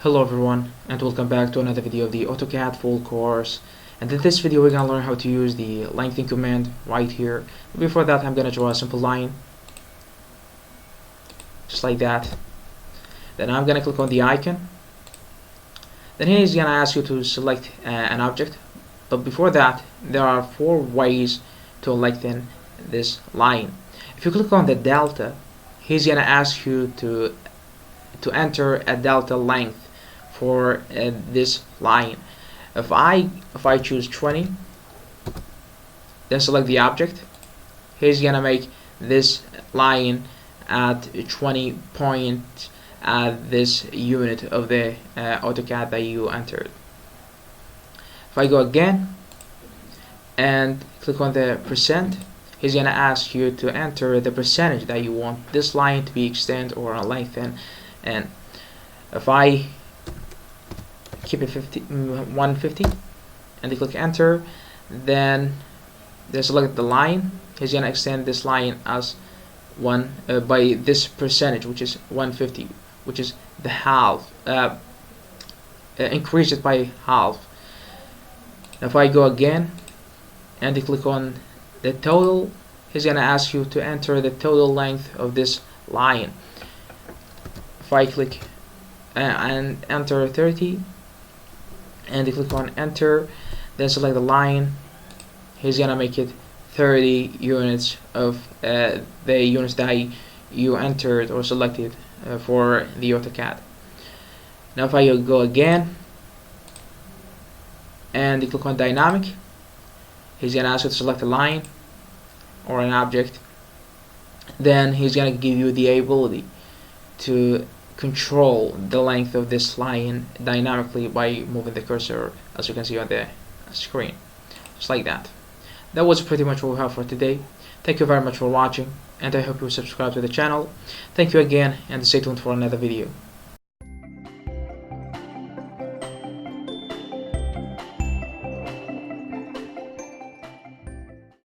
Hello everyone, and welcome back to another video of the AutoCAD full course. And in this video we're going to learn how to use the lengthen command right here. But before that, I'm going to draw a simple line just like that. Then I'm going to click on the icon. Then here he's going to ask you to select an object, but before that there are 4 ways to lengthen this line. If you click on the delta, he's going to ask you to enter a delta length for this line. If I choose 20, then select the object, he's gonna make this line at 20 point at this unit of the AutoCAD that you entered. If I go again and click on the percent, he's gonna ask you to enter the percentage that you want this line to be extend or lengthen. And if I keep it 150 and you click enter, then select the line, he's gonna extend this line as by this percentage, which is 150, which is the half, increase it by half. If I go again and you click on the total, he's gonna ask you to enter the total length of this line. If I click and enter 30 and you click on enter, then select the line, he's gonna make it 30 units of the units that you entered or selected for the AutoCAD. Now if I go again and you click on dynamic, he's gonna ask you to select a line or an object. Then he's gonna give you the ability to control the length of this line dynamically by moving the cursor, as you can see on the screen, just like that. That was pretty much what we have for today. Thank you very much for watching, and I hope you subscribe to the channel. Thank you again, and stay tuned for another video.